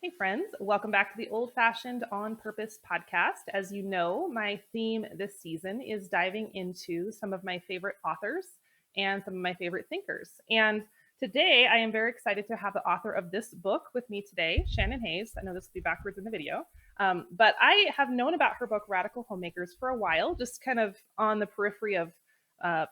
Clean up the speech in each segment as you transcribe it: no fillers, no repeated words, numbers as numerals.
Hey, friends, welcome back to the Old Fashioned On Purpose podcast. As you know, my theme this season is diving into some of my favorite authors and some of my favorite thinkers. And today I am very excited to have the author of this book with me today, Shannon Hayes. I know this will be backwards in the video, but I have known about her book, Radical Homemakers, for a while, just kind of on the periphery of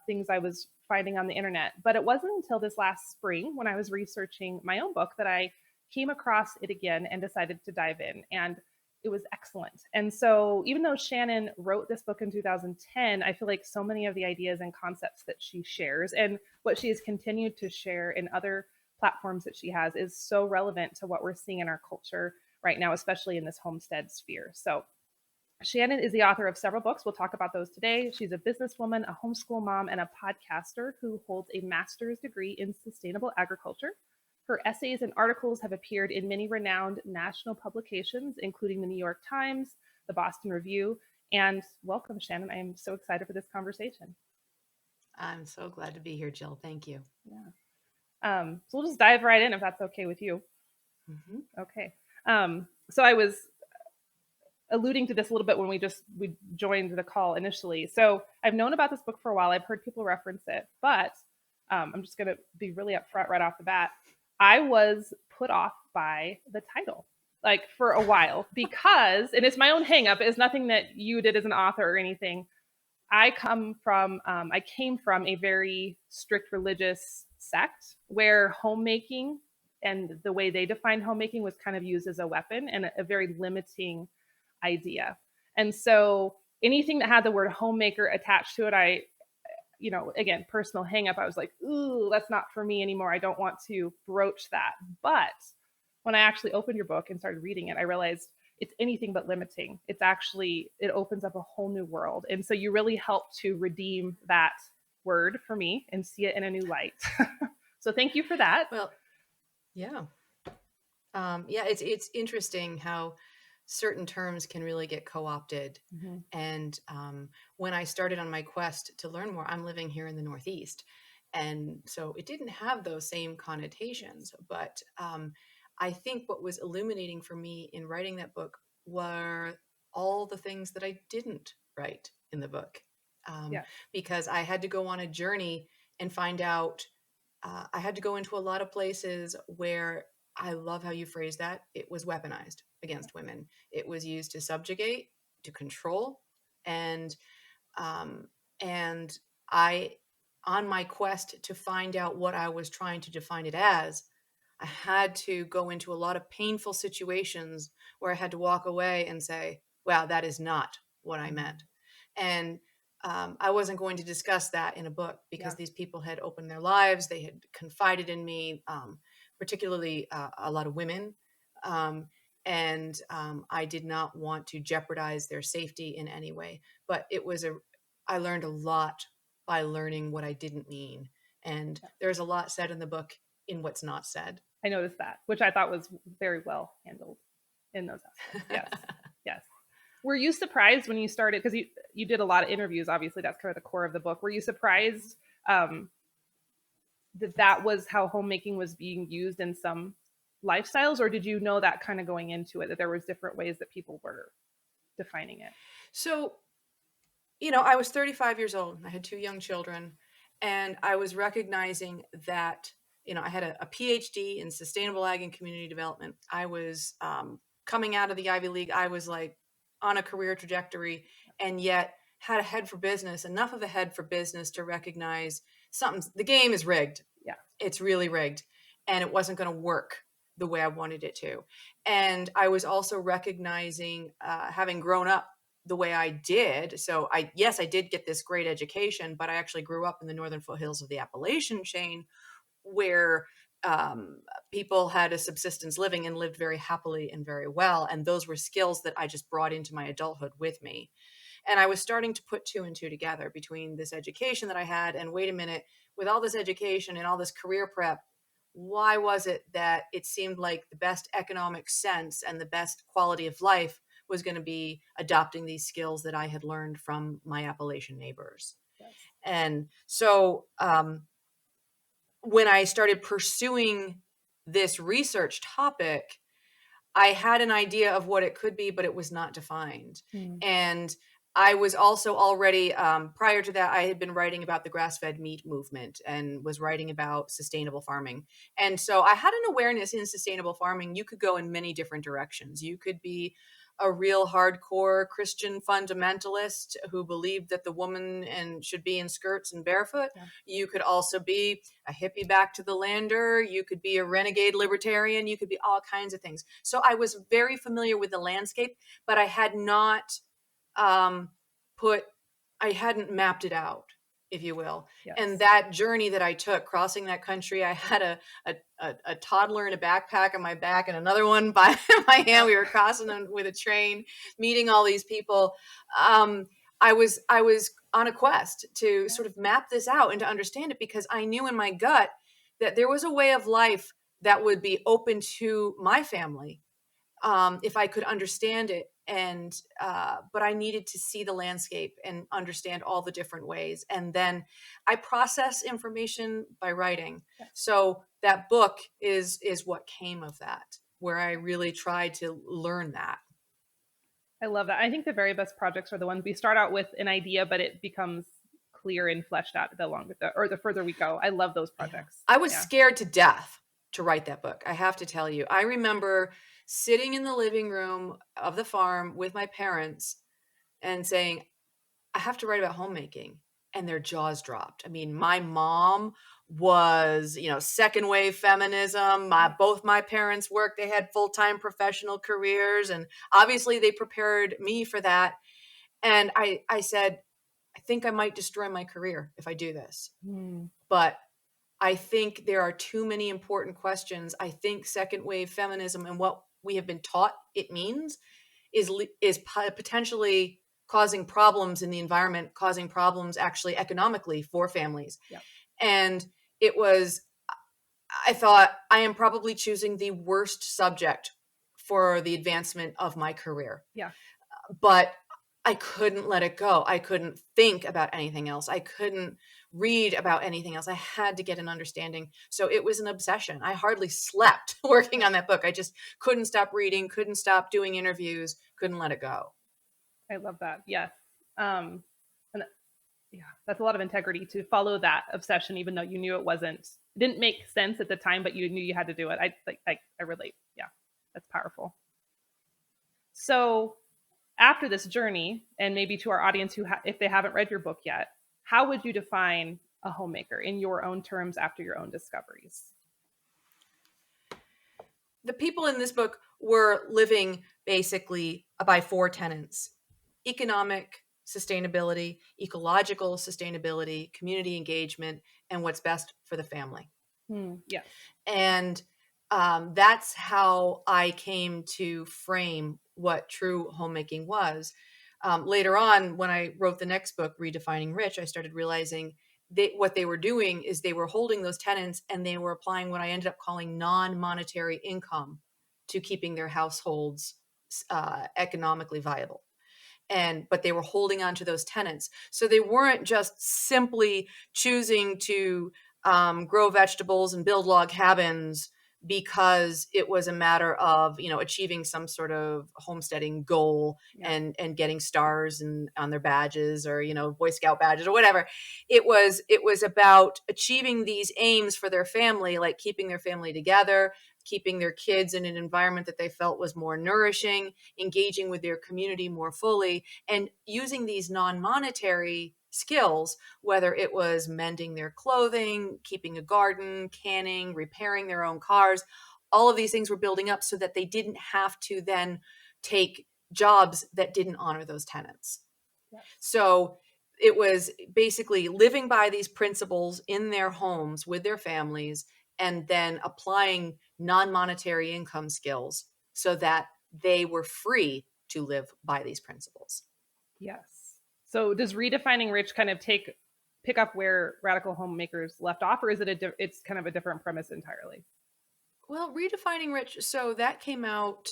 things I was finding on the internet. But it wasn't until this last spring when I was researching my own book that I came across it again and decided to dive in. And it was excellent. And so, even though Shannon wrote this book in 2010, I feel like so many of the ideas and concepts that she shares and what she has continued to share in other platforms that she has is so relevant to what we're seeing in our culture right now, especially in this homestead sphere. So, Shannon is the author of several books. We'll talk about those today. She's a businesswoman, a homeschool mom, and a podcaster who holds a master's degree in sustainable agriculture. Her essays and articles have appeared in many renowned national publications, including the New York Times, the Boston Review, and welcome, Shannon. I am so excited for this conversation. I'm so glad to be here, Jill. Thank you. Yeah. So we'll just dive right in if that's okay with you. hmm Okay. So I was alluding to this a little bit when we joined the call initially. So I've known about this book for a while. I've heard people reference it, but I'm just going to be really upfront right off the bat. I was put off by the title, like for a while, because, and it's my own hangup. It's nothing that you did as an author or anything. I came from a very strict religious sect where homemaking and the way they defined homemaking was kind of used as a weapon and a very limiting idea. And so anything that had the word homemaker attached to it, again, personal hang up, I was like, ooh, that's not for me anymore. I don't want to broach that. But when I actually opened your book and started reading it, I realized it's anything but limiting. It opens up a whole new world. And so you really help to redeem that word for me and see it in a new light. So thank you for that. Well, yeah, yeah. It's interesting how certain terms can really get co-opted. Mhm. And when I started on my quest to learn more, I'm living here in the Northeast, and so it didn't have those same connotations. But I think what was illuminating for me in writing that book were all the things that I didn't write in the book, um, Yeah. because I had to go on a journey and find out. I had to go into a lot of places where I love how you phrase that. It was weaponized against women. It was used to subjugate, to control, and um, and I, on my quest to find out what I was trying to define it as, I had to go into a lot of painful situations where I had to walk away and say, "Wow, that is not what I meant," and I wasn't going to discuss that in a book Yeah. because these people had opened their lives. They had confided in me, particularly a lot of women. And I did not want to jeopardize their safety in any way. But I learned a lot by learning what I didn't mean. And there's a lot said in the book in what's not said. I noticed that, which I thought was very well handled in those aspects. Yes. Yes. Were you surprised when you started? Because you did a lot of interviews. Obviously, that's kind of the core of the book. Were you surprised um, that was how homemaking was being used in some lifestyles, or did you know that kind of going into it that there was different ways that people were defining it? So, I was 35 years old. I had two young children, and I was recognizing that, I had a PhD in sustainable ag and community development. I was coming out of the Ivy League. I was like on a career trajectory, and yet had a head for business, enough of a head for business to recognize the game is rigged. Yeah. It's really rigged, and it wasn't going to work the way I wanted it to. And I was also recognizing, having grown up the way I did. So yes, I did get this great education, but I actually grew up in the northern foothills of the Appalachian chain, where people had a subsistence living and lived very happily and very well. And those were skills that I just brought into my adulthood with me. And I was starting to put two and two together between this education that I had and, wait a minute, with all this education and all this career prep, why was it that it seemed like the best economic sense and the best quality of life was going to be adopting these skills that I had learned from my Appalachian neighbors? Yes. And so when I started pursuing this research topic, I had an idea of what it could be, but it was not defined. Mm. And I was also already, prior to that, I had been writing about the grass-fed meat movement and was writing about sustainable farming. And so I had an awareness in sustainable farming. You could go in many different directions. You could be a real hardcore Christian fundamentalist who believed that the woman and should be in skirts and barefoot. Yeah. You could also be a hippie back to the lander. You could be a renegade libertarian. You could be all kinds of things. So I was very familiar with the landscape, but I had not um, I hadn't mapped it out, if you will. And Yes. that journey that I took crossing that country, I had a toddler in a backpack on my back and another one by my hand. We were crossing them with a train, meeting all these people. Um, I was on a quest to Yeah. sort of map this out and to understand it, because I knew in my gut that there was a way of life that would be open to my family, if I could understand it. And but I needed to see the landscape and understand all the different ways. And then I process information by writing. Yes. So that book is what came of that, where I really tried to learn that. I love that. I think the very best projects are the ones we start out with an idea, but it becomes clear and fleshed out the longer the further we go. I love those Yeah. projects. I was Yeah. scared to death to write that book. I have to tell you. I remember sitting in the living room of the farm with my parents and saying, I have to write about homemaking. And their jaws dropped. I mean, my mom was, second wave feminism. Both my parents worked. They had full-time professional careers. And obviously they prepared me for that. And I said, I think I might destroy my career if I do this. Mm. But I think there are too many important questions. I think second wave feminism and what we have been taught it means is potentially causing problems in the environment, causing problems actually economically for families. Yeah. And it was, I thought, I am probably choosing the worst subject for the advancement of my career. Yeah. But I couldn't let it go. I couldn't think about anything else. I couldn't read about anything else. I had to get an understanding. So it was an obsession. I hardly slept working on that book. I just couldn't stop reading, couldn't stop doing interviews, couldn't let it go. I love that. Yes. And yeah, that's a lot of integrity to follow that obsession, even though you knew it didn't make sense at the time, but you knew you had to do it. I relate. Yeah, that's powerful. So after this journey, and maybe to our audience if they haven't read your book yet, how would you define a homemaker in your own terms after your own discoveries? The people in this book were living basically by four tenets: economic sustainability, ecological sustainability, community engagement, and what's best for the family. Yes. And that's how I came to frame what true homemaking was. Later on, when I wrote the next book, Redefining Rich, I started realizing what they were doing is they were holding those tenants and they were applying what I ended up calling non-monetary income to keeping their households economically viable. But they were holding on to those tenants. So they weren't just simply choosing to grow vegetables and build log cabins because it was a matter of achieving some sort of homesteading goal, Yeah. and getting stars and on their badges, or Boy Scout badges or whatever. It was about achieving these aims for their family, like keeping their family together, keeping their kids in an environment that they felt was more nourishing, engaging with their community more fully, and using these non-monetary skills, whether it was mending their clothing, keeping a garden, canning, repairing their own cars. All of these things were building up so that they didn't have to then take jobs that didn't honor those tenants. Yes. So it was basically living by these principles in their homes with their families, and then applying non-monetary income skills so that they were free to live by these principles. Yes. So does Redefining Rich kind of pick up where Radical Homemakers left off, or is it's kind of a different premise entirely? Well, Redefining Rich, so that came out,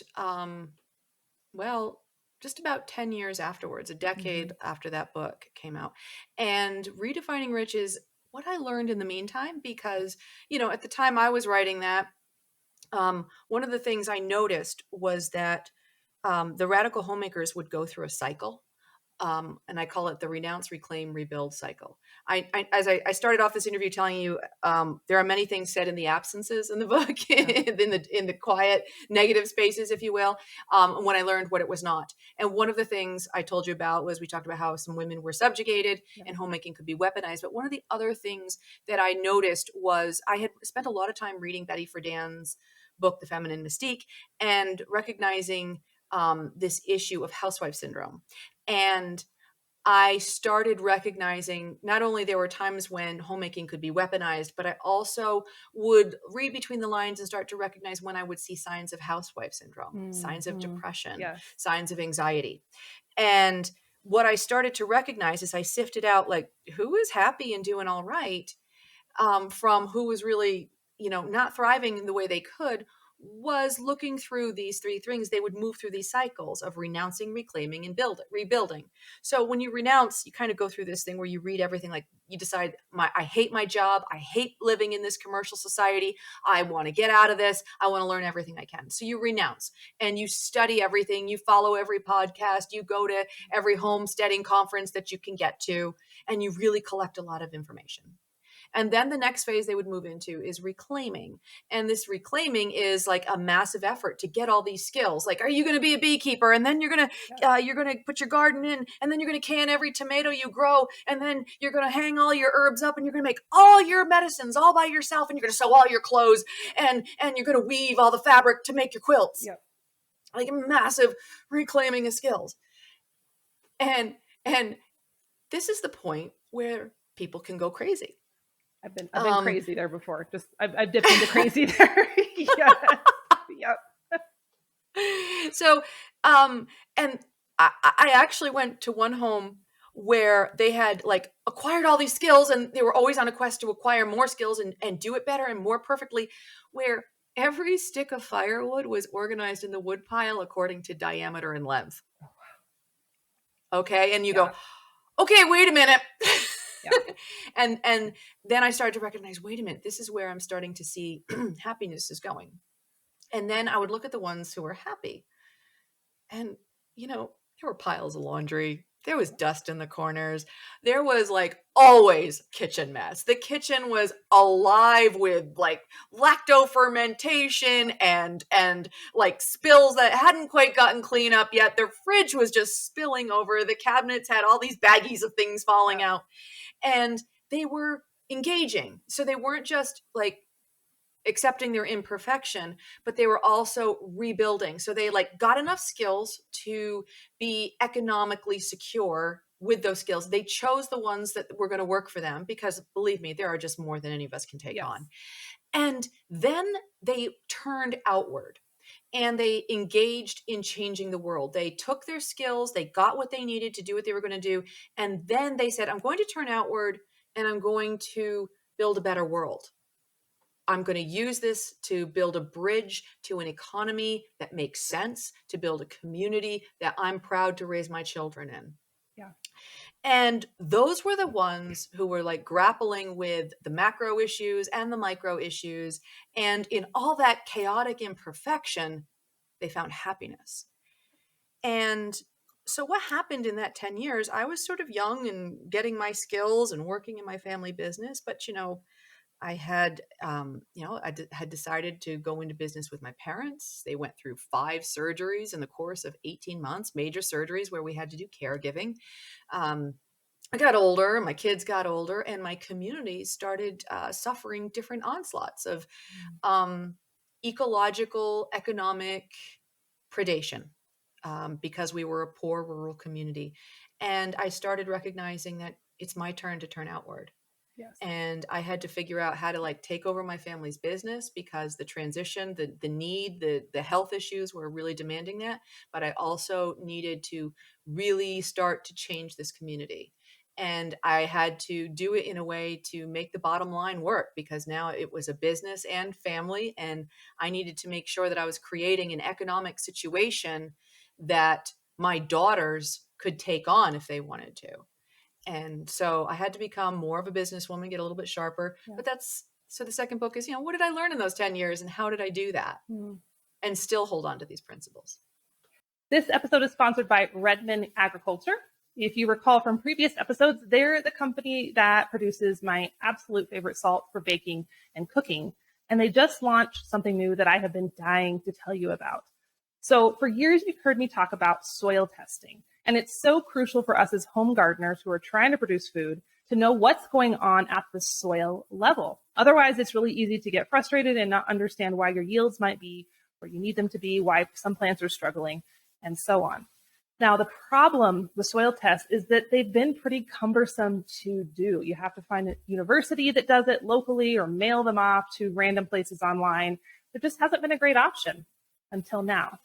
well, just about 10 years afterwards, a decade after that book came out. And Redefining Rich is what I learned in the meantime, because, at the time I was writing that, one of the things I noticed was that the radical homemakers would go through a cycle. And I call it the renounce, reclaim, rebuild cycle. As I started off this interview telling you, there are many things said in the absences in the book, Yeah. in the quiet negative spaces, if you will. When I learned what it was not, and one of the things I told you about was we talked about how some women were subjugated Yeah. and homemaking could be weaponized. But one of the other things that I noticed was I had spent a lot of time reading Betty Friedan's book, The Feminine Mystique, and recognizing this issue of housewife syndrome. And I started recognizing not only there were times when homemaking could be weaponized, but I also would read between the lines and start to recognize when I would see signs of housewife syndrome, signs of Mhm. depression, Yes. signs of anxiety. And what I started to recognize is I sifted out like who is happy and doing all right, from who was really, not thriving in the way they could, was looking through these three things. They would move through these cycles of renouncing, reclaiming, and rebuilding. So when you renounce, you kind of go through this thing where you read everything, like you decide, I hate my job. I hate living in this commercial society. I want to get out of this. I want to learn everything I can. So you renounce and you study everything. You follow every podcast. You go to every homesteading conference that you can get to, and you really collect a lot of information. And then the next phase they would move into is reclaiming. And this reclaiming is like a massive effort to get all these skills. Like, are you going to be a beekeeper? And then Yeah. you're going to put your garden in, and then you're going to can every tomato you grow, and then you're going to hang all your herbs up, and you're going to make all your medicines all by yourself, and you're going to sew all your clothes, and you're going to weave all the fabric to make your quilts. Yeah. Like a massive reclaiming of skills. And this is the point where people can go crazy. I've been crazy there before. Just I've dipped into crazy there. Yes. Yep. So, and I actually went to one home where they had like acquired all these skills and they were always on a quest to acquire more skills and do it better and more perfectly, where every stick of firewood was organized in the wood pile according to diameter and length. Okay. And you Yeah. go, okay, wait a minute. Yeah. And then I started to recognize, wait a minute, this is where I'm starting to see happiness is going. And then I would look at the ones who were happy. And, there were piles of laundry. There was dust in the corners. There was like always kitchen mess. The kitchen was alive with like lacto fermentation and like spills that hadn't quite gotten clean up yet. Their fridge was just spilling over. The cabinets had all these baggies of things falling Yeah. out. And they were engaging. So they weren't just like accepting their imperfection, but they were also rebuilding. So they like got enough skills to be economically secure with those skills. They chose the ones that were going to work for them because believe me, there are just more than any of us can take Yes. on. And then they turned outward and they engaged in changing the world. They took their skills, they got what they needed to do what they were going to do. And then they said, I'm going to turn outward and I'm going to build a better world. I'm going to use this to build a bridge to an economy that makes sense, to build a community that I'm proud to raise my children in. Yeah. And those were the ones who were like grappling with the macro issues and the micro issues. And in all that chaotic imperfection, they found happiness. And so what happened in that 10 years, I was sort of young and getting my skills and working in my family business, but I had, had decided to go into business with my parents. They went through 5 surgeries in the course of 18 months, major surgeries where we had to do caregiving. I got older, my kids got older, and my community started suffering different onslaughts of um, ecological, economic predation, because we were a poor rural community. And I started recognizing that it's my turn to turn outward. Yes. And I had to figure out how to like take over my family's business because the transition, the need, the health issues were really demanding that. But I also needed to really start to change this community. And I had to do it in a way to make the bottom line work because now it was a business and family. And I needed to make sure that I was creating an economic situation that my daughters could take on if they wanted to. And so I had to become more of a businesswoman, get a little bit sharper. Yeah. But that's So the second book is, what did I learn in those 10 years and how did I do that? And still hold on to these principles. This episode is sponsored by Redmond Agriculture. If you recall from previous episodes, they're the company that produces my absolute favorite salt for baking and cooking. And they just launched something new that I have been dying to tell you about. So for years, you've heard me talk about soil testing. And it's so crucial for us as home gardeners who are trying to produce food to know what's going on at the soil level. Otherwise, it's really easy to get frustrated and not understand why your yields might be where you need them to be, why some plants are struggling, and so on. Now, the problem with soil tests is that they've been pretty cumbersome to do. You have to find a university that does it locally or mail them off to random places online. It just hasn't been a great option until now.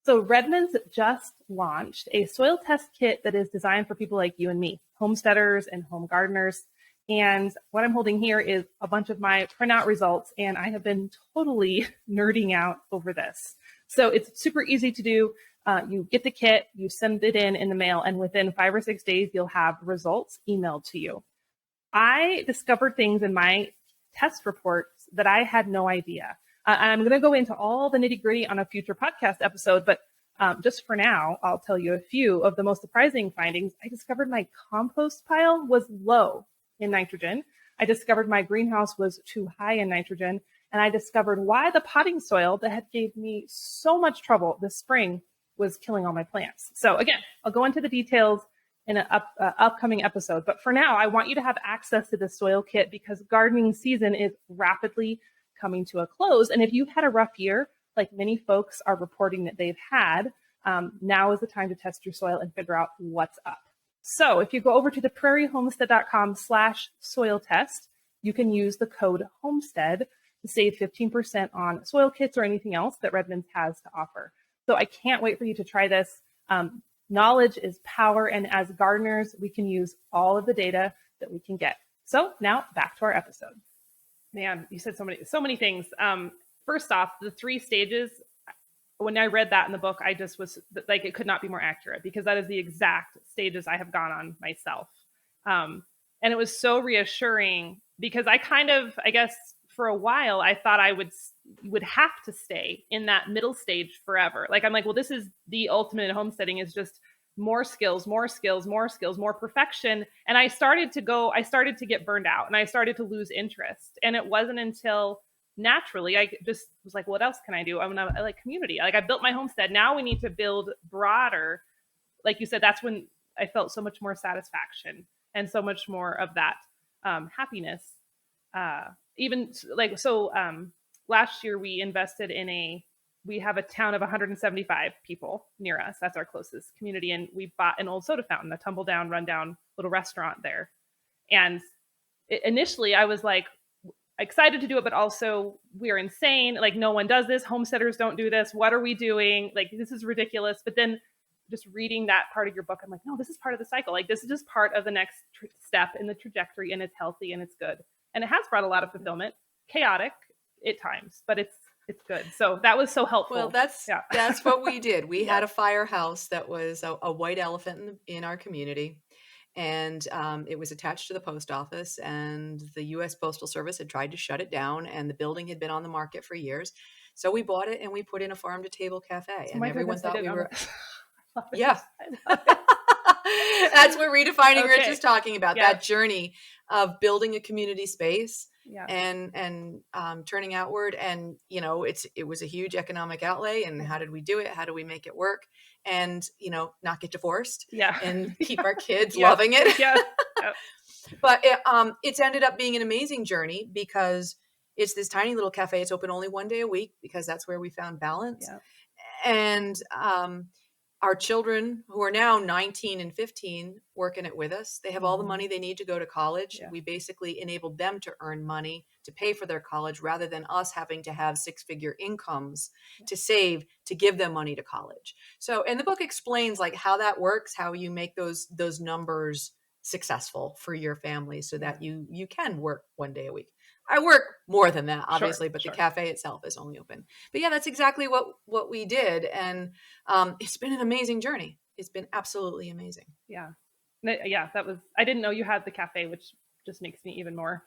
So Redmond's just launched a soil test kit that is designed for people like you and me, homesteaders and home gardeners. And what I'm holding here is a bunch of my printout results, and I have been totally nerding out over this. So it's super easy to do. You get the kit, you send it in the mail, and within 5 or 6 days, you'll have results emailed to you. I discovered things in my test reports that I had no idea. I'm going to go into all the nitty gritty on a future podcast episode, but just for now, I'll tell you a few of the most surprising findings. I discovered my compost pile was low in nitrogen. I discovered my greenhouse was too high in nitrogen. And I discovered why the potting soil that had gave me so much trouble this spring was killing all my plants. So again, I'll go into the details in an upcoming episode. But for now, I want you to have access to the soil kit because gardening season is rapidly coming to a close. And if you've had a rough year, like many folks are reporting that they've had, now is the time to test your soil and figure out what's up. So if you go over to theprairiehomestead.com/soil test, you can use the code HOMESTEAD to save 15% on soil kits or anything else that Redmond has to offer. So I can't wait for you to try this. Knowledge is power. And as gardeners, we can use all of the data that we can get. So now back to our episode. Man, you said so many things. First off, the 3 stages, when I read that in the book, I just was like, it could not be more accurate because that is the exact stages I have gone on myself. And it was so reassuring because I guess for a while, I thought I would have to stay in that middle stage forever. Like, I'm like, well, this is the ultimate in homesteading is just more skills, more perfection. And I started to get burned out and I started to lose interest. And it wasn't until naturally, I just was like, what else can I do? I like community. Like I built my homestead. Now we need to build broader. Like you said, that's when I felt so much more satisfaction and so much more of that happiness. Last year we invested we have a town of 175 people near us. That's our closest community. And we bought an old soda fountain, a tumble down, rundown little restaurant there. And initially I was like, excited to do it, but also we're insane. Like no one does this. Homesteaders don't do this. What are we doing? Like, this is ridiculous. But then just reading that part of your book, I'm like, no, this is part of the cycle. Like this is just part of the next step in the trajectory and it's healthy and it's good. And it has brought a lot of fulfillment, chaotic at times, but it's good. So that was so helpful. Well, that's what we did. We had a firehouse that was a white elephant in our community. And it was attached to the post office and the U.S. Postal Service had tried to shut it down and the building had been on the market for years. So we bought it and we put in a farm to table cafe and everyone thought we were, yeah. That's what Redefining Rich is talking about, that journey of building a community space and turning outward. And, it was a huge economic outlay. And how did we do it? How do we make it work? And, not get divorced and keep our kids loving it. But it's ended up being an amazing journey because it's this tiny little cafe. It's open only 1 day a week because that's where we found balance. And our children who are now 19 and 15 work in it with us. They have all the money they need to go to college. We basically enabled them to earn money to pay for their college rather than us having to have 6-figure incomes to save to give them money to college. So, and the book explains like how that works, how you make those numbers successful for your family so that you can work 1 day a week. I work more than that, obviously, but the cafe itself is only open. But yeah, that's exactly what we did. And it's been an amazing journey. It's been absolutely amazing. Yeah, that was, I didn't know you had the cafe, which just makes me even more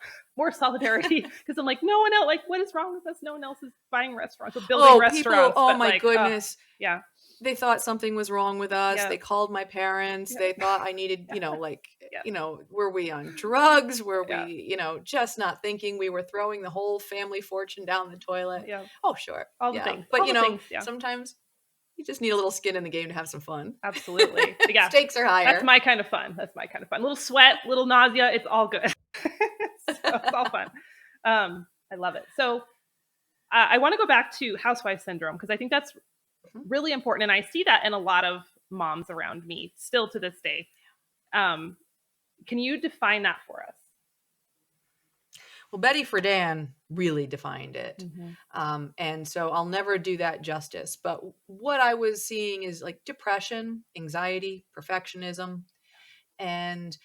solidarity, because I'm like, no one else, like, what is wrong with us? No one else is buying restaurants or building People, restaurants, oh but my like, goodness. yeah, They thought something was wrong with us. yeah, They called my parents. yeah, They thought I needed, yeah, like, yeah, were we on drugs? Were yeah, we, just not thinking we were throwing the whole family fortune down the toilet? yeah, Oh, sure. all the Yeah. things, But, yeah, sometimes you just need a little skin in the game to have some fun. absolutely, but yeah, Stakes are that's higher. my kind of fun. That's my kind of fun. Little sweat, little nausea, it's all good. So it's all fun. I love it. So I want to go back to housewife syndrome, because I think that's Mhm. really important, and I see that in a lot of moms around me still to this day. Um, can you define that for us? Well, Betty Friedan really defined it. Mm-hmm. And so I'll never do that justice. But what I was seeing is like depression, anxiety, perfectionism. And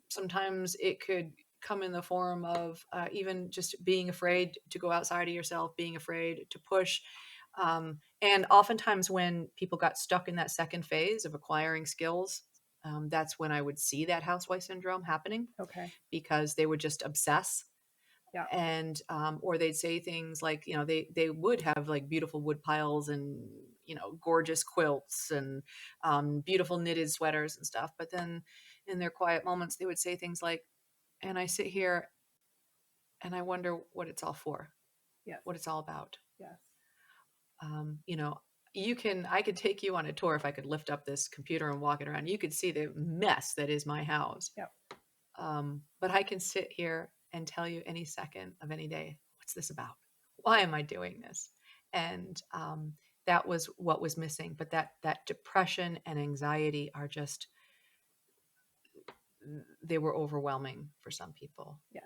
sometimes it could come in the form of even just being afraid to go outside of yourself, being afraid to push. And oftentimes, when people got stuck in that second phase of acquiring skills, that's when I would see that housewife syndrome happening, Okay. because they would just obsess. Yeah. And or they'd say things like, they would have like beautiful wood piles and gorgeous quilts and beautiful knitted sweaters and stuff, but then in their quiet moments they would say things like, and I sit here and I wonder what it's all for, Yes. what it's all about. Yes. You know, I could take you on a tour. If I could lift up this computer and walk it around, you could see the mess that is my house. Yeah. But I can sit here and tell you any second of any day, what's this about? Why am I doing this? And that was what was missing. But that depression and anxiety are just, they were overwhelming for some people. Yes.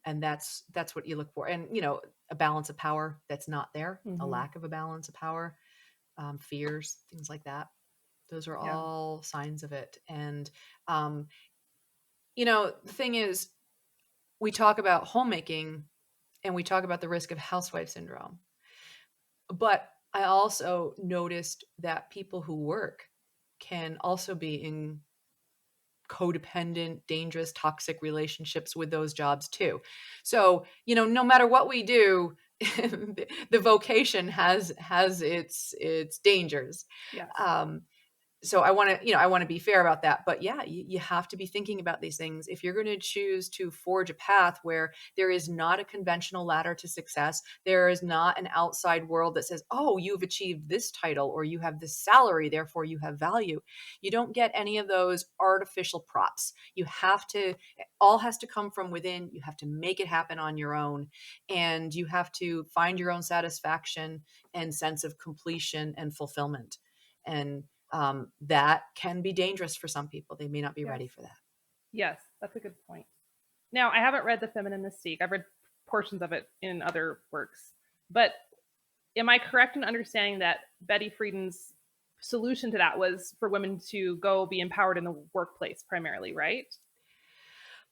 And that's what you look for. And a balance of power that's not there, a Mm-hmm. lack of a balance of power, fears, things like that. Those are Yeah. all signs of it. And the thing is, we talk about homemaking and we talk about the risk of housewife syndrome. But I also noticed that people who work can also be in codependent, dangerous, toxic relationships with those jobs too. So, no matter what we do, the vocation has its dangers. Yes. Um, so I want to be fair about that, but yeah, you have to be thinking about these things if you're going to choose to forge a path where there is not a conventional ladder to success. There is not an outside world that says, oh, you've achieved this title or you have this salary, therefore you have value. You don't get any of those artificial props. You have to, it all has to come from within. You have to make it happen on your own, and you have to find your own satisfaction and sense of completion and fulfillment. And that can be dangerous for some people. They may not be Yes. ready for that. Yes. That's a good point. Now, I haven't read The Feminine Mystique. I've read portions of it in other works, but am I correct in understanding that Betty Friedan's solution to that was for women to go be empowered in the workplace primarily, right?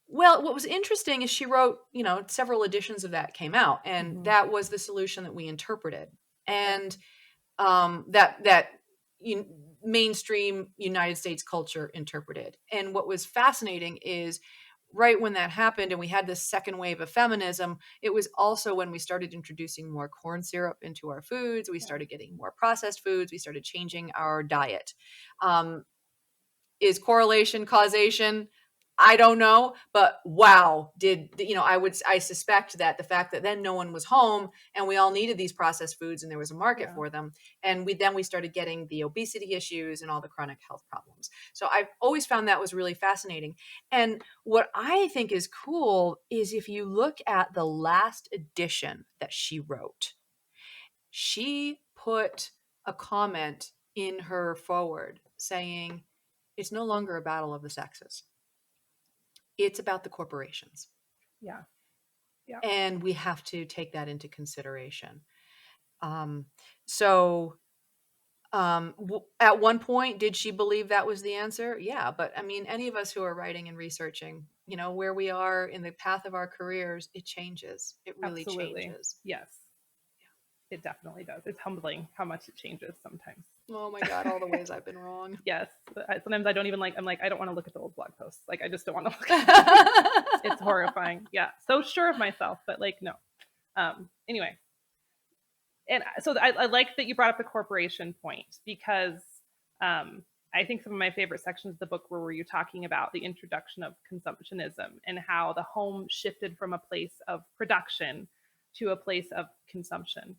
Well, what was interesting is she wrote, several editions of that came out, and Mm-hmm. that was the solution that we interpreted. Okay. And that mainstream United States culture interpreted. And what was fascinating is right when that happened and we had this second wave of feminism, it was also when we started introducing more corn syrup into our foods. We Yeah. started getting more processed foods. We started changing our diet. Um, is correlation causation? I don't know, but wow, I suspect that the fact that then no one was home and we all needed these processed foods and there was a market Yeah. for them, and we started getting the obesity issues and all the chronic health problems. So I've always found that was really fascinating. And what I think is cool is if you look at the last edition that she wrote, she put a comment in her forward saying, it's no longer a battle of the sexes. It's about the corporations. Yeah. Yeah. And we have to take that into consideration. So at one point, did she believe that was the answer? Yeah. But I mean, any of us who are writing and researching, where we are in the path of our careers, it changes. It really Absolutely. changes. Yes. It definitely does. It's humbling how much it changes sometimes. Oh my God, all the ways I've been wrong. Yes. Sometimes I don't even like, I'm like, I don't want to look at the old blog posts. Like, I just don't want to look at them. It's horrifying. Yeah. So sure of myself, but like, no. Anyway, and so I like that you brought up the corporation point because I think some of my favorite sections of the book were where you're talking about the introduction of consumptionism and how the home shifted from a place of production to a place of consumption.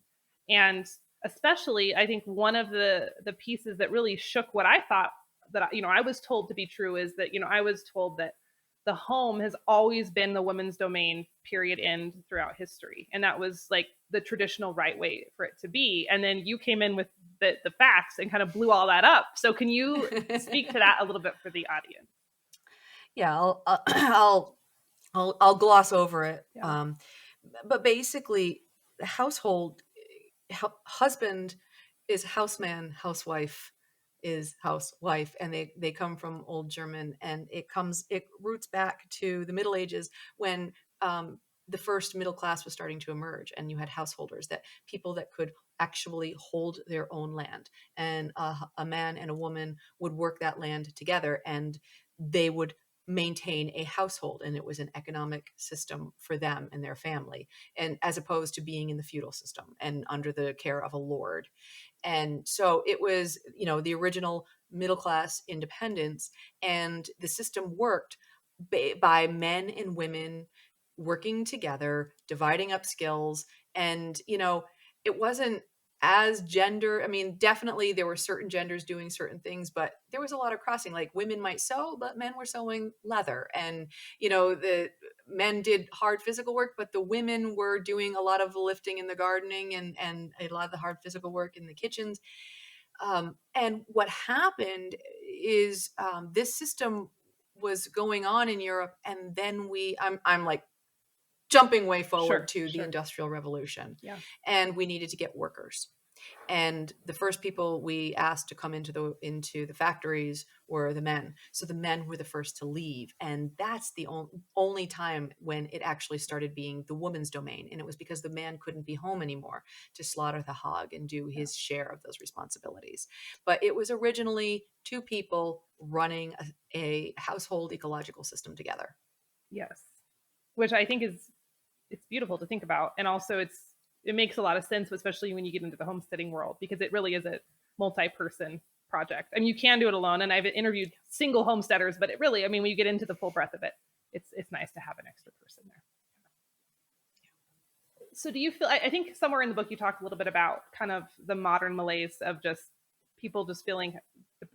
And especially, I think one of the pieces that really shook what I thought that I was told to be true is that I was told that the home has always been the women's domain, period, end throughout history. And that was like the traditional right way for it to be. And then you came in with the facts and kind of blew all that up. So can you speak to that a little bit for the audience? Yeah, I'll gloss over it. Yeah. But basically, the household husband is houseman, housewife is housewife, and they come from Old German, and it roots back to the Middle Ages when the first middle class was starting to emerge, and you had householders, that people that could actually hold their own land, and a man and a woman would work that land together, and they would maintain a household, and it was an economic system for them and their family, and as opposed to being in the feudal system and under the care of a lord. And so it was, the original middle class independence, and the system worked by men and women working together, dividing up skills. And it wasn't as gender, I mean, definitely there were certain genders doing certain things, but there was a lot of crossing. Like, women might sew, but men were sewing leather, and the men did hard physical work, but the women were doing a lot of the lifting and the gardening, and a lot of the hard physical work in the kitchens. And what happened is, this system was going on in Europe, and then I'm like jumping way forward Sure, to the sure. Industrial Revolution, Yeah. and we needed to get workers. And the first people we asked to come into the factories were the men. So the men were the first to leave, and that's the only time when it actually started being the woman's domain. And it was because the man couldn't be home anymore to slaughter the hog and do Yeah. his share of those responsibilities. But it was originally two people running a household ecological system together. Yes. Which I think is it's beautiful to think about. And also it makes a lot of sense, especially when you get into the homesteading world, because it really is a multi-person project. I mean, you can do it alone. And I've interviewed single homesteaders, but it really, I mean, when you get into the full breadth of it, it's nice to have an extra person there. So do you feel, I think somewhere in the book you talked a little bit about kind of the modern malaise of just people just feeling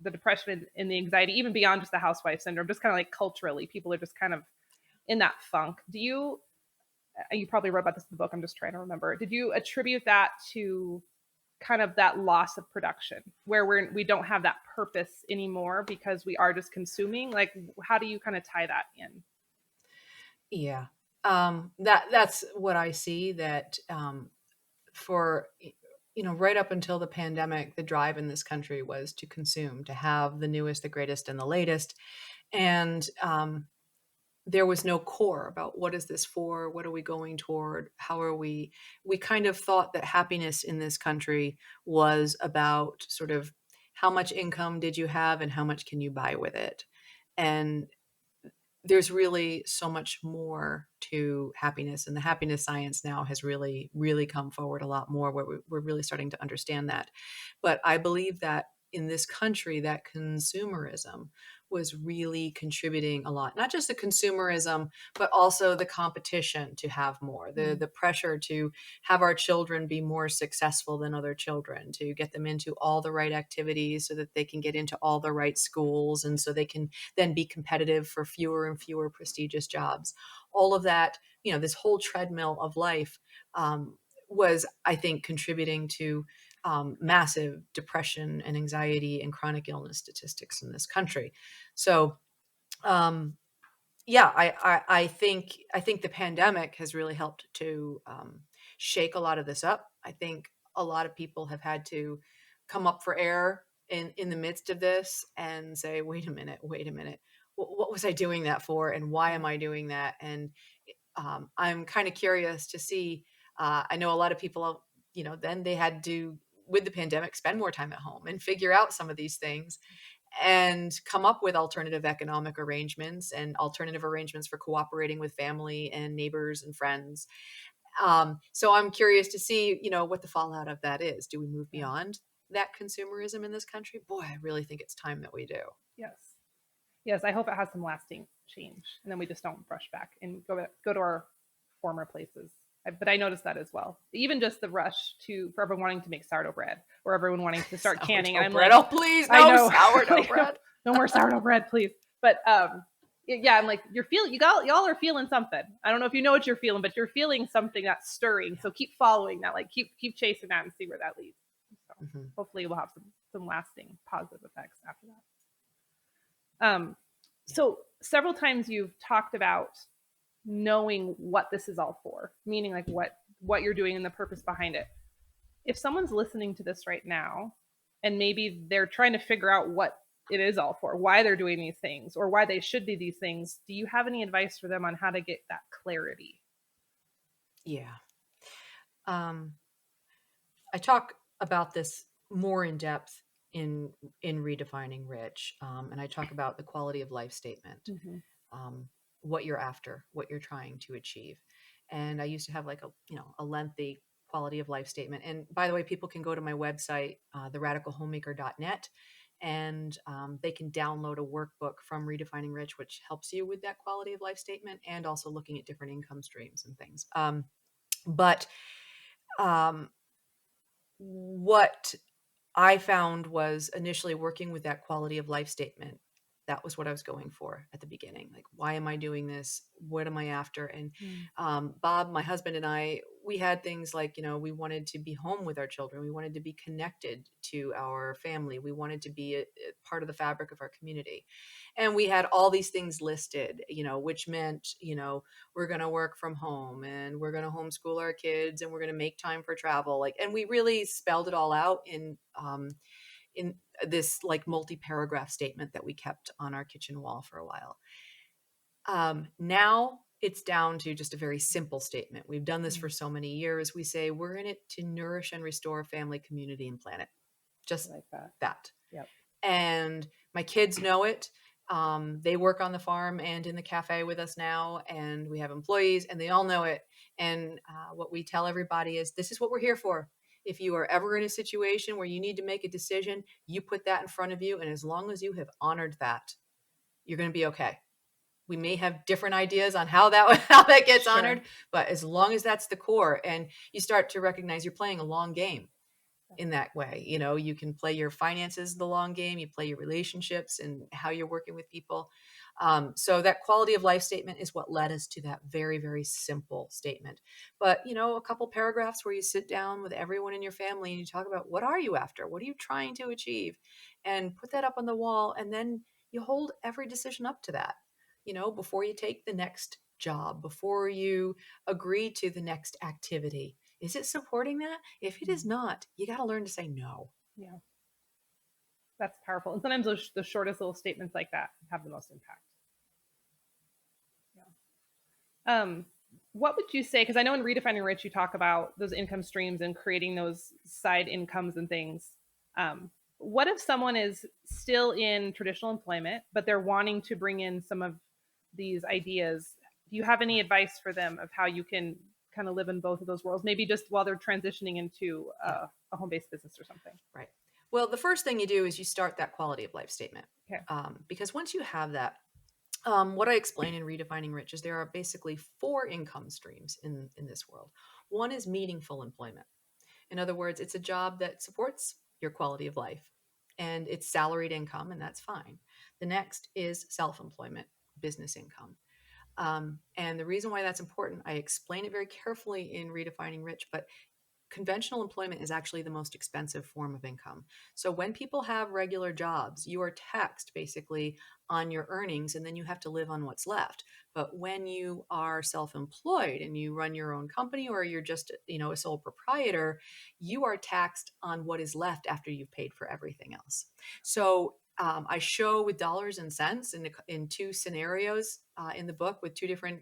the depression and the anxiety, even beyond just the housewife syndrome, just kind of like culturally, people are just kind of in that funk. Do you probably wrote about this in the book, I'm just trying to remember, did you attribute that to kind of that loss of production where we don't have that purpose anymore because we are just consuming? Like, how do you kind of tie that in? Yeah. That's what I see, that for right up until the pandemic, the drive in this country was to consume, to have the newest, the greatest, and the latest. And there was no core about, what is this for? What are we going toward? How are we kind of thought that happiness in this country was about sort of how much income did you have and how much can you buy with it. And there's really so much more to happiness, and the happiness science now has really, really come forward a lot more, where we're really starting to understand that. But I believe that in this country, that consumerism was really contributing a lot, not just the consumerism, but also the competition to have more, the Mm. the pressure to have our children be more successful than other children, to get them into all the right activities so that they can get into all the right schools, and so they can then be competitive for fewer and fewer prestigious jobs. All of that, this whole treadmill of life, was, I think, contributing to massive depression and anxiety and chronic illness statistics in this country. So, um, yeah, I think the pandemic has really helped to shake a lot of this up. I think a lot of people have had to come up for air in the midst of this and say, wait a minute, what was I doing that for, and why Yeah. am I doing that? And I'm kind of curious to see. I know a lot of people, then they had to with the pandemic, spend more time at home and figure out some of these things and come up with alternative economic arrangements and alternative arrangements for cooperating with family and neighbors and friends. So I'm curious to see, what the fallout of that is. Do we move Yeah. beyond that consumerism in this country? Boy, I really think it's time that we do. Yes. Yes, I hope it has some lasting change, and then we just don't rush back and go to our former places. But I noticed that as well. Even just the rush for everyone wanting to make sourdough bread, or everyone wanting to start canning. Sourdough I'm bread. like, Oh, please, I no know, sourdough bread. no more sourdough bread, please. But yeah, I'm like, y'all are feeling something. I don't know if you know what you're feeling, but you're feeling something that's stirring. So keep following that, like keep chasing that and see where that leads. So hopefully we'll have some lasting positive effects after that. So several times you've talked about knowing what this is all for, meaning like what you're doing and the purpose behind it. If someone's listening to this right now and maybe they're trying to figure out what it is all for, why they're doing these things or why they should do these things, do you have any advice for them on how to get that clarity? Yeah. I talk about this more in depth in Redefining Rich, and I talk about the quality of life statement, Mm-hmm. what you're after, what you're trying to achieve. And I used to have like a lengthy quality of life statement. And by the way, people can go to my website, theradicalhomemaker.net, and they can download a workbook from Redefining Rich, which helps you with that quality of life statement and also looking at different income streams and things. But what I found was initially working with that quality of life statement. That was what I was going for at the beginning. Like, why am I doing this? What am I after? And Bob, my husband, and I, we had things like, we wanted to be home with our children. We wanted to be connected to our family. We wanted to be a part of the fabric of our community. And we had all these things listed, which meant, we're going to work from home and we're going to homeschool our kids and we're going to make time for travel. Like, and we really spelled it all out in this like multi-paragraph statement that we kept on our kitchen wall for a while. Now it's down to just a very simple statement. We've done this for so many years. We say we're in it to nourish and restore family, community, and planet. Just like that. Yep. And my kids know it. They work on the farm and in the cafe with us now, and we have employees, and they all know it. And what we tell everybody is, this is what we're here for. If you are ever in a situation where you need to make a decision, you put that in front of you, and as long as you have honored that, you're going to be okay. We may have different ideas on how that gets honored, but as long as that's the core, and you start to recognize you're playing a long game in that way. You can play your finances the long game, you play your relationships and how you're working with people. So that quality of life statement is what led us to that very, very simple statement. But, a couple paragraphs where you sit down with everyone in your family and you talk about, what are you after? What are you trying to achieve? And put that up on the wall. And then you hold every decision up to that, before you take the next job, before you agree to the next activity. Is it supporting that? If it is not, you got to learn to say no. Yeah. That's powerful. And sometimes the shortest little statements like that have the most impact. Yeah. What would you say? Because I know in Redefining Rich, you talk about those income streams and creating those side incomes and things. What if someone is still in traditional employment, but they're wanting to bring in some of these ideas? Do you have any advice for them of how you can kind of live in both of those worlds? Maybe just while they're transitioning into a home-based business or something. Right. Well, the first thing you do is you start that quality of life statement. Okay. Because once you have that, what I explain in Redefining Rich is there are basically 4 income streams in this world. One is meaningful employment. In other words, it's a job that supports your quality of life and it's salaried income, and that's fine. The next is self-employment, business income. And the reason why that's important, I explain it very carefully in Redefining Rich, but conventional employment is actually the most expensive form of income. So when people have regular jobs, you are taxed basically on your earnings, and then you have to live on what's left. But when you are self-employed and you run your own company, or you're just, a sole proprietor, you are taxed on what is left after you've paid for everything else. So I show with dollars and cents in 2 scenarios in the book with 2 different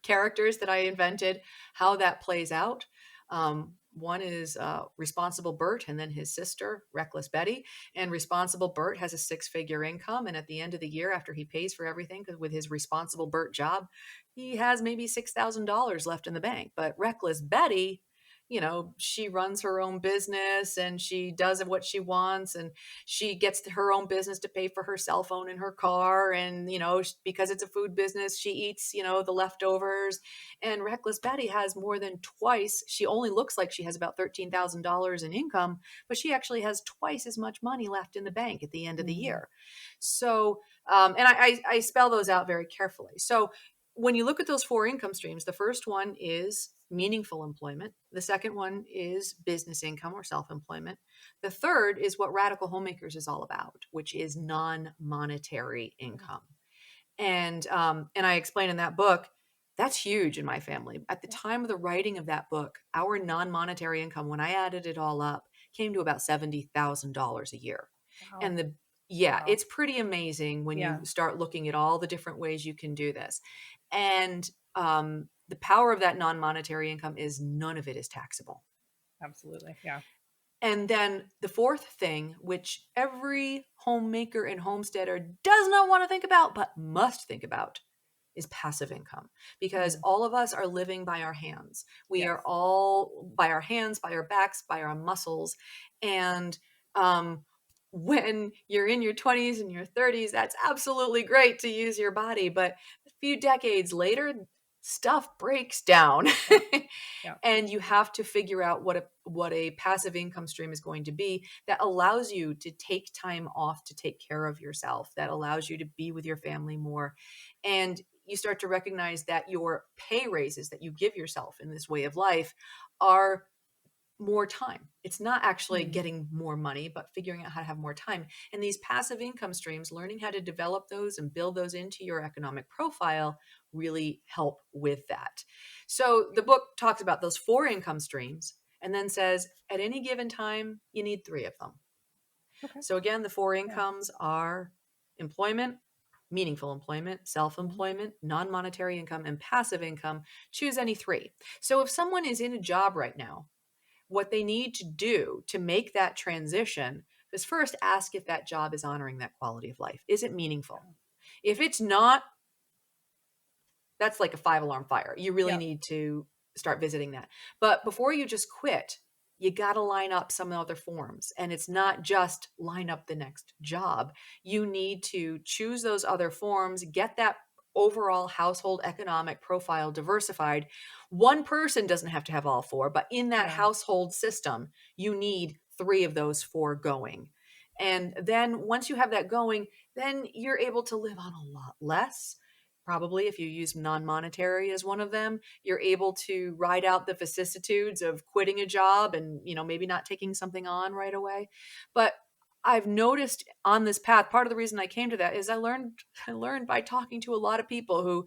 characters that I invented, how that plays out. One is Responsible Bert and then his sister, Reckless Betty. And Responsible Bert has a 6-figure income. And at the end of the year, after he pays for everything, because with his Responsible Bert job, he has maybe $6,000 left in the bank. But Reckless Betty, she runs her own business and she does what she wants, and she gets her own business to pay for her cell phone and her car. And, because it's a food business, she eats, the leftovers. And Reckless Betty has more than twice. She only looks like she has about $13,000 in income, but she actually has twice as much money left in the bank at the end of the Mm. year. So, and I spell those out very carefully. So when you look at those 4 income streams, the first one is meaningful employment. The second one is business income or self-employment. The third is what Radical Homemakers is all about, which is non-monetary income. And I explain in that book, that's huge in my family. At the Yeah. time of the writing of that book, our non-monetary income, when I added it all up, came to about $70,000 a year. Wow. And Wow. it's pretty amazing when Yeah. you start looking at all the different ways you can do this. And the power of that non-monetary income is none of it is taxable. Absolutely. Yeah. And then the fourth thing, which every homemaker and homesteader does not want to think about, but must think about, is passive income. Because Mm. all of us are living by our hands. We Yes. are all by our hands, by our backs, by our muscles. And when you're in your 20s and your 30s, that's absolutely great to use your body. But a few decades later, stuff breaks down. Yeah. Yeah. And you have to figure out what a passive income stream is going to be that allows you to take time off to take care of yourself, that allows you to be with your family more. And you start to recognize that your pay raises that you give yourself in this way of life are more time. It's not actually Mm. getting more money, but figuring out how to have more time. And these passive income streams, learning how to develop those and build those into your economic profile, really help with that. So the book talks about those 4 income streams and then says at any given time, you need 3 of them. Okay. So again, the 4 Yeah. incomes are employment, meaningful employment, Mhm. self-employment, non-monetary income, and passive income. Choose any 3. So if someone is in a job right now, what they need to do to make that transition is first ask if that job is honoring that quality of life. Is it meaningful? Yeah. If it's not, that's like a 5-alarm fire. You really Yeah. need to start visiting that. But before you just quit, you got to line up some other forms. And it's not just line up the next job. You need to choose those other forms, get that overall household economic profile diversified. One person doesn't have to have all 4, but in that Yeah. household system, you need 3 of those 4 going. And then once you have that going, then you're able to live on a lot less. Probably if you use non-monetary as one of them, you're able to ride out the vicissitudes of quitting a job and, maybe not taking something on right away. But I've noticed on this path, part of the reason I came to that is I learned by talking to a lot of people who,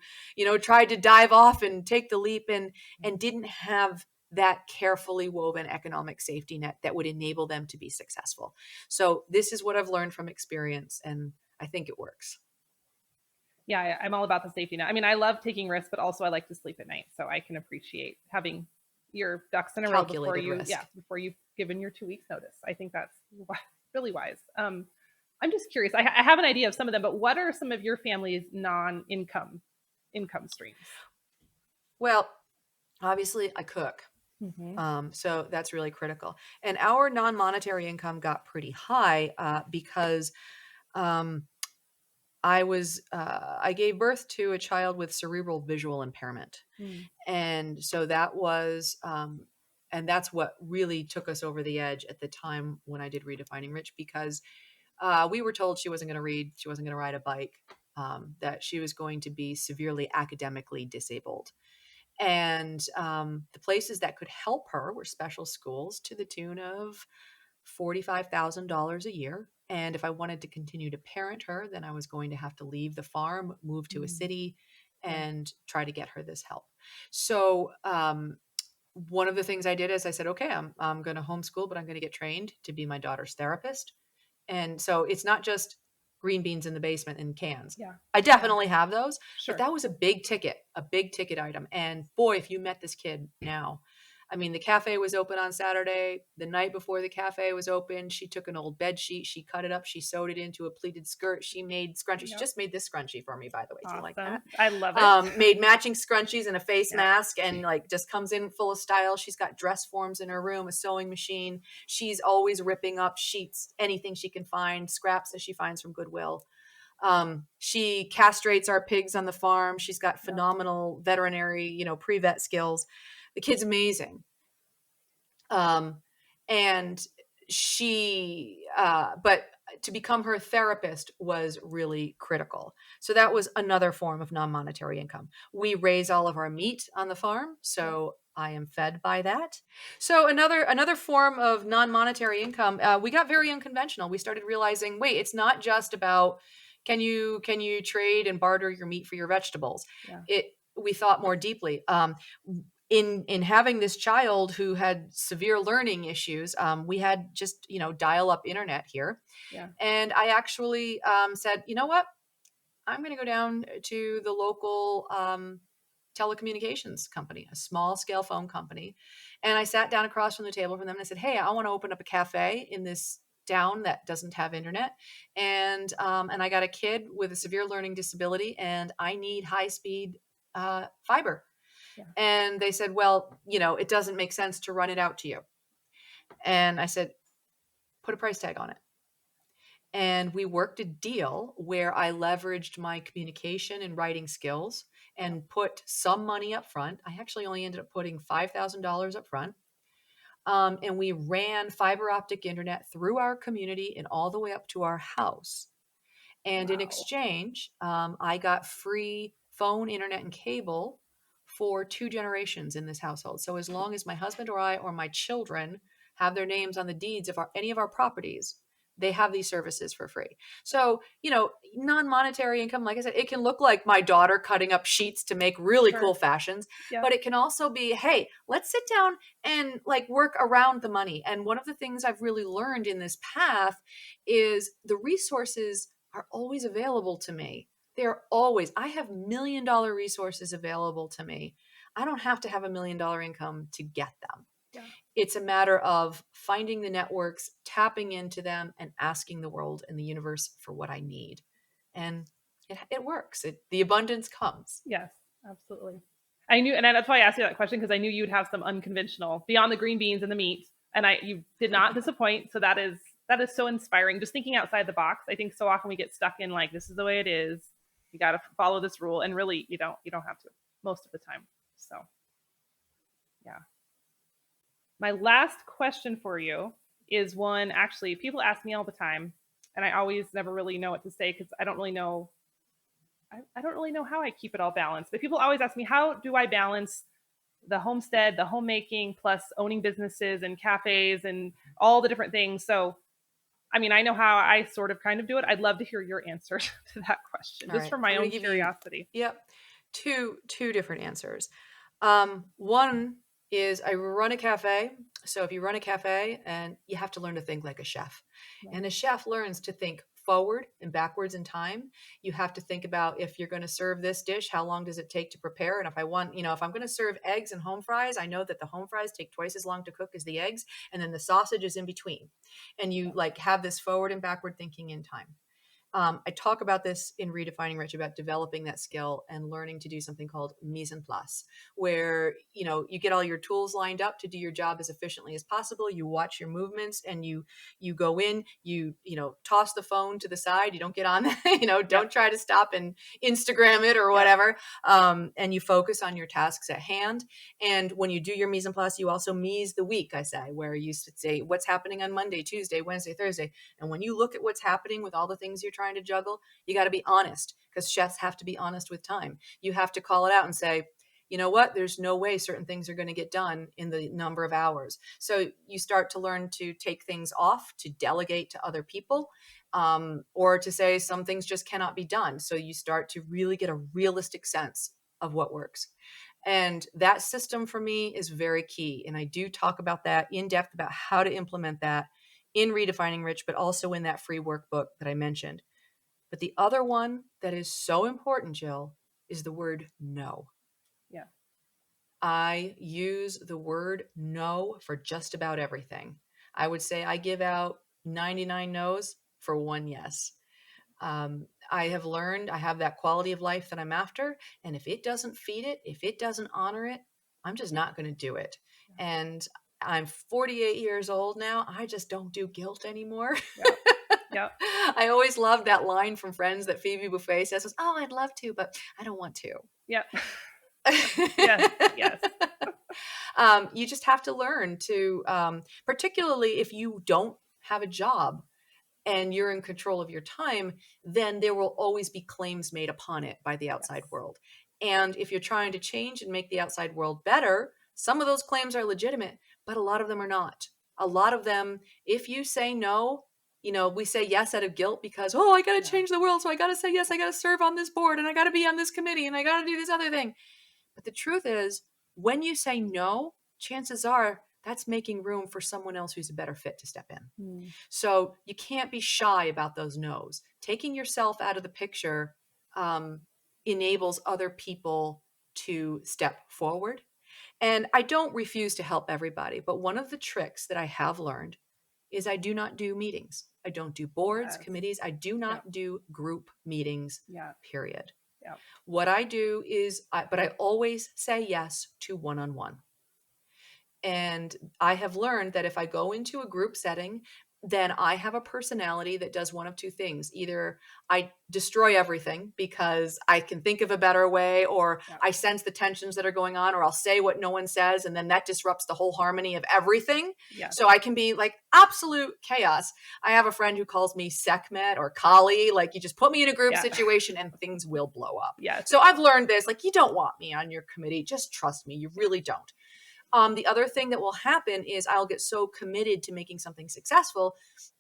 tried to dive off and take the leap and Mm. didn't have that carefully woven economic safety net that would enable them to be successful. So this is what I've learned from experience, and I think it works. Yeah. I'm all about the safety net. I mean, I love taking risks, but also I like to sleep at night. So I can appreciate having your ducks in a row before Calculated risk. before you've given your 2 weeks notice. I think that's really wise. I'm just curious. I have an idea of some of them, but what are some of your family's income streams? Well, obviously, I cook. Hmm. So that's really critical. And our non-monetary income got pretty high because um, I gave birth to a child with cerebral visual impairment, Mm. and so and that's what really took us over the edge at the time when I did Redefining Rich, because we were told she wasn't going to read, she wasn't going to ride a bike, that she was going to be severely academically disabled. And the places that could help her were special schools to the tune of $45,000 a year. And if I wanted to continue to parent her, then I was going to have to leave the farm, move to a Mm. city, Yeah. and try to get her this help. So one of the things I did is I said, okay, I'm going to homeschool, but I'm going to get trained to be my daughter's therapist. And so it's not just green beans in the basement in cans. Yeah. I Yeah. definitely have those, but Sure. that was a big ticket item. And boy, if you met this kid now, I mean, the cafe was open on Saturday. The night before the cafe was open, she took an old bed sheet, she cut it up, she sewed it into a pleated skirt. She made scrunchies. She Yep. just made this scrunchie for me, by the way. Do you like that? Awesome. I love it. Made matching scrunchies and a face Yeah. mask, and like just comes in full of style. She's got dress forms in her room, a sewing machine. She's always ripping up sheets, anything she can find, scraps that she finds from Goodwill. She castrates our pigs on the farm. She's got Yep. phenomenal veterinary, pre-vet skills. The kid's amazing. And but to become her therapist was really critical. So that was another form of non-monetary income. We raise all of our meat on the farm, Yep. so I am fed by that. So another form of non-monetary income. We got very unconventional. We started realizing, wait, it's not just about can you trade and barter your meat for your vegetables. Yeah. We thought more deeply. In having this child who had severe learning issues, we had just dial up internet here, Yeah. and I actually said, you know what, I'm going to go down to the local telecommunications company, a small scale phone company, and I sat down across from the table from them and I said, hey, I want to open up a cafe in this town that doesn't have internet, and I got a kid with a severe learning disability, and I need high speed fiber. Yeah. And they said, well, it doesn't make sense to run it out to you. And I said, put a price tag on it. And we worked a deal where I leveraged my communication and writing skills and put some money up front. I actually only ended up putting $5,000 up front. And we ran fiber optic internet through our community and all the way up to our house. And in Wow. exchange, I got free phone, internet, and cable for 2 generations in this household. So as long as my husband or I or my children have their names on the deeds of any of our properties, they have these services for free. So, non-monetary income, like I said, it can look like my daughter cutting up sheets to make really Sure. cool fashions, Yeah. but it can also be, hey, let's sit down and like work around the money. And one of the things I've really learned in this path is the resources are always available to me. I have $1 million resources available to me. I don't have to have $1 million income to get them. Yeah. It's a matter of finding the networks, tapping into them, and asking the world and the universe for what I need. And it works. The abundance comes. Yes, absolutely. I knew, and that's why I asked you that question, because I knew you'd have some unconventional beyond the green beans and the meat, and you did not disappoint. So that is so inspiring. Just thinking outside the box. I think so often we get stuck in like, this is the way it is. You got to follow this rule, and really you don't have to most of the time. So yeah. My last question for you is one actually people ask me all the time, and I always never really know what to say because I don't really know. I don't really know how I keep it all balanced. But people always ask me, how do I balance the homestead, the homemaking, plus owning businesses and cafes and all the different things? So, I mean, I know how I sort of kind of do it. I'd love to hear your answer to that question, All just right. for my I'm going own to give you, curiosity. yep, two different answers. One is I run a cafe. So if you run a cafe, and you have to learn to think like a chef, Yeah. and a chef learns to think forward and backwards in time. You have to think about, if you're going to serve this dish, how long does it take to prepare? And if I'm going to serve eggs and home fries, I know that the home fries take twice as long to cook as the eggs. And then the sausage is in between. And you like have this forward and backward thinking in time. I talk about this in Redefining Rich, about developing that skill and learning to do something called mise en place, where you get all your tools lined up to do your job as efficiently as possible. You watch your movements, and you go in. You toss the phone to the side. You don't get on that. Don't Yep. try to stop and Instagram it or Yep. whatever. And you focus on your tasks at hand. And when you do your mise en place, you also mise the week. I say, where you say what's happening on Monday, Tuesday, Wednesday, Thursday. And when you look at what's happening with all the things you're trying to juggle, you got to be honest, because chefs have to be honest with time. You have to call it out and say, you know what, there's no way certain things are going to get done in the number of hours. So you start to learn to take things off, to delegate to other people, or to say some things just cannot be done. So you start to really get a realistic sense of what works. And that system for me is very key. And I do talk about that in depth, about how to implement that in Redefining Rich, but also in that free workbook that I mentioned. But the other one that is so important, Jill, is the word no. Yeah. I use the word no for just about everything. I would say I give out 99 no's for one yes. I have learned I have that quality of life that I'm after. And if it doesn't feed it, if it doesn't honor it, I'm just not going to do it. And I'm 48 years old now. I just don't do guilt anymore. Yeah. Yeah. I always loved that line from Friends that Phoebe Buffay says, was, oh, I'd love to, but I don't want to. Yeah. Yes. Yes. You just have to learn to, particularly if you don't have a job and you're in control of your time, then there will always be claims made upon it by the outside Yes. world. And if you're trying to change and make the outside world better, some of those claims are legitimate, but a lot of them are not. A lot of them, if you say no, we say yes out of guilt because, oh, I got to Yeah. change the world. So I got to say yes. I got to serve on this board and I got to be on this committee and I got to do this other thing. But the truth is, when you say no, chances are that's making room for someone else who's a better fit to step in. Mm. So you can't be shy about those no's. Taking yourself out of the picture enables other people to step forward. And I don't refuse to help everybody, but one of the tricks that I have learned is I do not do meetings. I don't do boards, Yes. committees. I do not do group meetings, Yeah. period. Yeah. What I do is, but I always say yes to one-on-one. And I have learned that if I go into a group setting, then I have a personality that does one of two things. Either I destroy everything because I can think of a better way, or Yeah. I sense the tensions that are going on, or I'll say what no one says, and then that disrupts the whole harmony of everything. Yes. So I can be like absolute chaos. I have a friend who calls me Sekhmet or Kali. Like, you just put me in a group Yeah. situation and things will blow up. Yes. So I've learned this, like, you don't want me on your committee. Just trust me. You really don't. The other thing that will happen is I'll get so committed to making something successful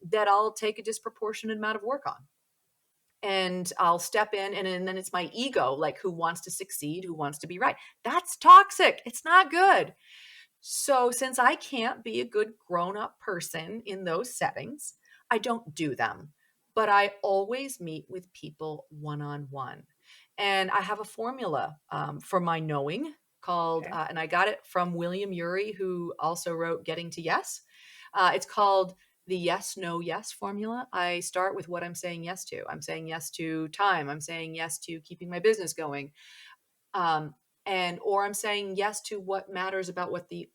that I'll take a disproportionate amount of work on. And I'll step in, and then it's my ego, like, who wants to succeed, who wants to be right. That's toxic. It's not good. So since I can't be a good grown-up person in those settings, I don't do them. But I always meet with people one-on-one. And I have a formula for my knowing called, Okay. and I got it from William Ury, who also wrote Getting to Yes. It's called the yes, no, yes formula. I start with what I'm saying yes to. I'm saying yes to time. I'm saying yes to keeping my business going. Or I'm saying yes to what matters about what the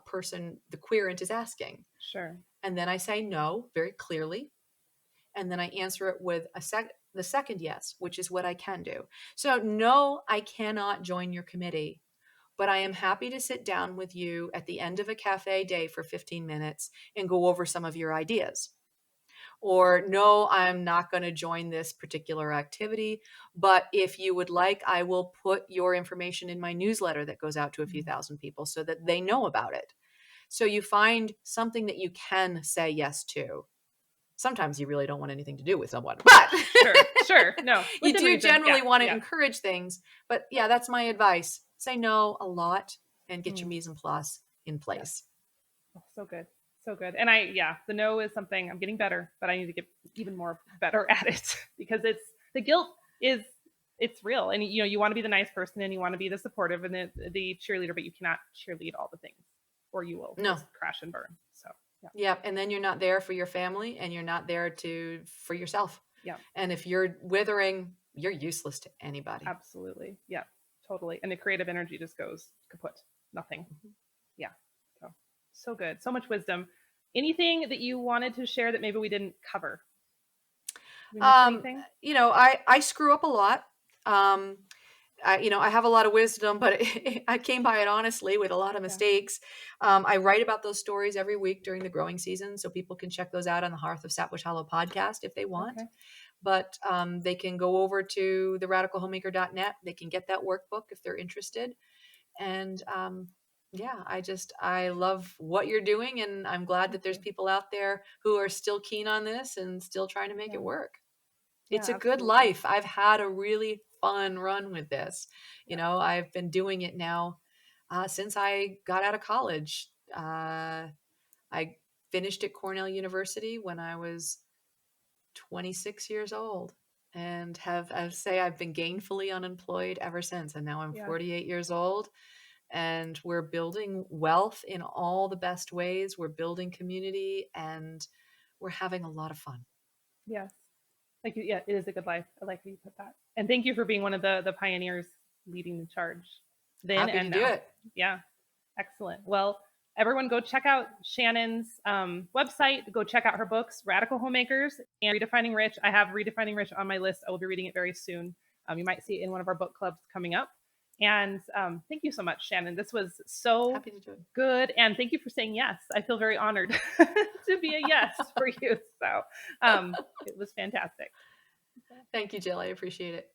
person, the querent, is asking. Sure. And then I say no very clearly. And then I answer it with the second yes, which is what I can do. So no, I cannot join your committee, but I am happy to sit down with you at the end of a cafe day for 15 minutes and go over some of your ideas. Or no, I'm not going to join this particular activity, but if you would like, I will put your information in my newsletter that goes out to a few thousand people so that they know about it. So you find something that you can say yes to. Sometimes you really don't want anything to do with someone, but Sure. No, you within do reason. generally want to Yeah. encourage things. But yeah, that's my advice. Say no a lot and get your mise en place in place. Oh, so good. So good. And the no is something I'm getting better, but I need to get even more better at it because the guilt it's real. And you want to be the nice person and you want to be the supportive and the cheerleader, but you cannot cheerlead all the things or you will No. just crash and burn. So yeah. And then you're not there for your family and you're not there for yourself. Yeah. And if you're withering, you're useless to anybody. Absolutely. Yeah, totally. And the creative energy just goes kaput. Nothing. Mm-hmm. Yeah. So good. So much wisdom. Anything that you wanted to share that maybe we didn't cover? Did we miss anything? I screw up a lot. I have a lot of wisdom, but I came by it honestly with a lot of mistakes. I write about those stories every week during the growing season, so people can check those out on the Hearth of Sapwish Hollow podcast if they want. Okay. But they can go over to theradicalhomemaker.net. They can get that workbook if they're interested. And I love what you're doing, and I'm glad that there's people out there who are still keen on this and still trying to make it work. It's a good life. I've had a really fun run with this. I've been doing it now since I got out of college. I finished at Cornell University when I was 26 years old and I've been gainfully unemployed ever since. And now I'm 48 years old and we're building wealth in all the best ways. We're building community, and we're having a lot of fun. Yes. Like, yeah, it is a good life. I like how you put that. And thank you for being one of the pioneers leading the charge then Happy to and do now. it. Yeah. Excellent. Well, everyone go check out Shannon's website. Go check out her books, Radical Homemakers and Redefining Rich. I have Redefining Rich on my list. I will be reading it very soon. You might see it in one of our book clubs coming up. And thank you so much, Shannon. This was so Happy to do it. good. And thank you for saying yes. I feel very honored to be a yes for you. So it was fantastic. Thank you, Jill. I appreciate it.